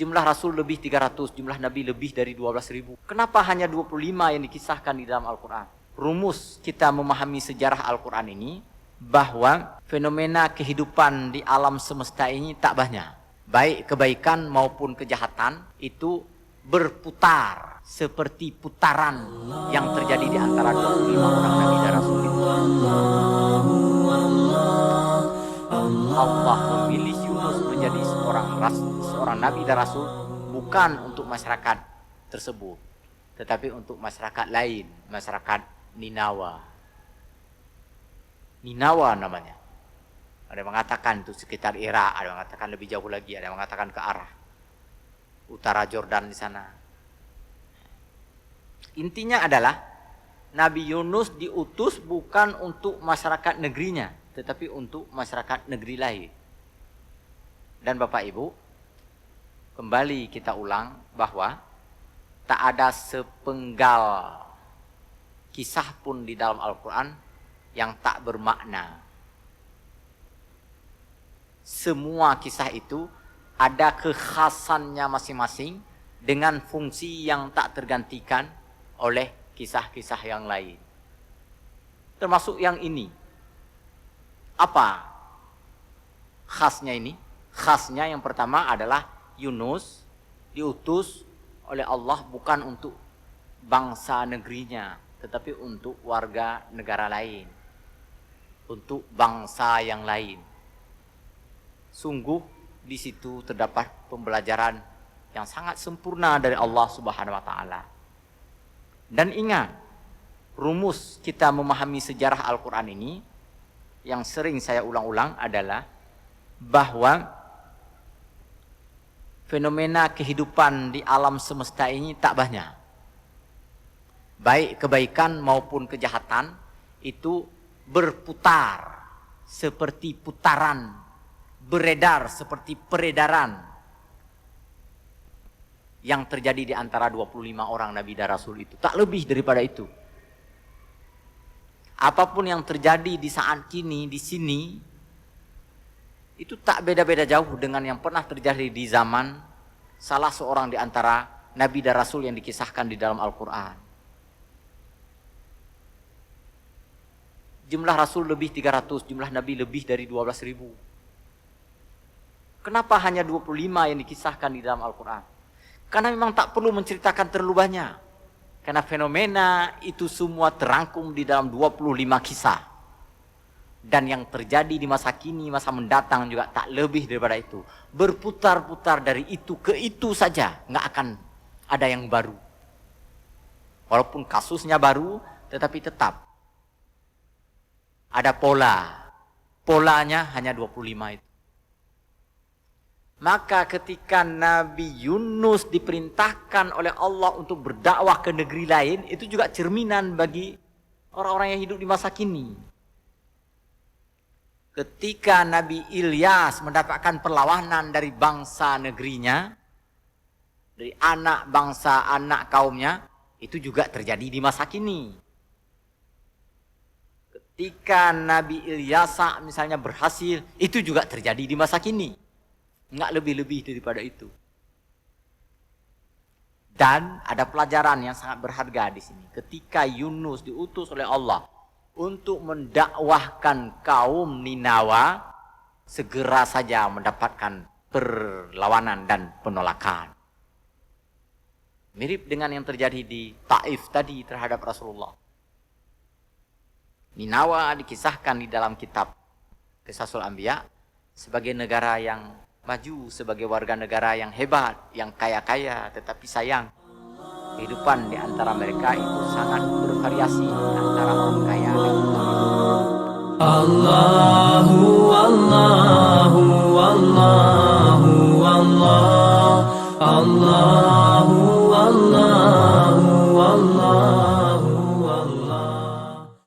Jumlah Rasul lebih 300, jumlah Nabi lebih dari 12.000. Kenapa hanya 25 yang dikisahkan di dalam Al-Quran? Rumus kita memahami sejarah Al-Quran ini, bahwa fenomena kehidupan di alam semesta ini tak banyak. Baik kebaikan maupun kejahatan itu berputar seperti putaran yang terjadi di antara 25 orang Nabi dan Rasul itu. Allah memilih Yunus menjadi seorang Nabi dan Rasul bukan untuk masyarakat tersebut, tetapi untuk masyarakat lain, masyarakat Ninawa. Ninawa namanya. Ada yang mengatakan itu sekitar Irak, ada yang mengatakan lebih jauh lagi, ada yang mengatakan ke arah utara Jordan di sana. Intinya adalah Nabi Yunus diutus bukan untuk masyarakat negerinya, tetapi untuk masyarakat negeri lain. Dan Bapak Ibu, kembali kita ulang bahwa tak ada sepenggal kisah pun di dalam Al-Quran yang tak bermakna. Semua kisah itu ada kekhasannya masing-masing dengan fungsi yang tak tergantikan oleh kisah-kisah yang lain. Termasuk yang ini. Apa khasnya ini? Khasnya yang pertama adalah Yunus diutus oleh Allah bukan untuk bangsa negerinya, tetapi untuk warga negara lain, untuk bangsa yang lain. Sungguh di situ terdapat pembelajaran yang sangat sempurna dari Allah Subhanahu wa taala. Dan ingat, rumus kita memahami sejarah Al-Quran ini yang sering saya ulang-ulang adalah bahwa fenomena kehidupan di alam semesta ini tak banyak. Baik kebaikan maupun kejahatan itu berputar seperti putaran, beredar seperti peredaran yang terjadi di antara 25 orang Nabi dan Rasul itu. Tak lebih daripada itu. Apapun yang terjadi di saat kini, di sini, itu tak beda-beda jauh dengan yang pernah terjadi di zaman salah seorang di antara Nabi dan Rasul yang dikisahkan di dalam Al-Quran. Jumlah Rasul lebih 300, jumlah Nabi lebih dari 12.000. Kenapa hanya 25 yang dikisahkan di dalam Al-Quran? Karena memang tak perlu menceritakan terlalu banyak. Karena fenomena itu semua terangkum di dalam 25 kisah. Dan yang terjadi di masa kini, masa mendatang juga tak lebih daripada itu. Berputar-putar dari itu ke itu saja. Nggak akan ada yang baru. Walaupun kasusnya baru, tetapi tetap ada pola. Polanya hanya 25 itu. Maka ketika Nabi Yunus diperintahkan oleh Allah untuk berdakwah ke negeri lain, itu juga cerminan bagi orang-orang yang hidup di masa kini. Ketika Nabi Ilyas mendapatkan perlawanan dari bangsa negerinya, dari anak bangsa, anak kaumnya, itu juga terjadi di masa kini. Ketika Nabi Ilyas misalnya berhasil, itu juga terjadi di masa kini. Enggak lebih-lebih daripada itu. Dan ada pelajaran yang sangat berharga di sini. Ketika Yunus diutus oleh Allah untuk mendakwahkan kaum Ninawa, segera saja mendapatkan perlawanan dan penolakan. Mirip dengan yang terjadi di Taif tadi terhadap Rasulullah. Ninawa dikisahkan di dalam kitab Qisasul Anbiya sebagai negara yang maju, sebagai warga negara yang hebat, yang kaya-kaya, tetapi sayang kehidupan di antara mereka itu sangat bervariasi antara orang kaya dan orang miskin. Allahu Allahu Allahu Allah Allah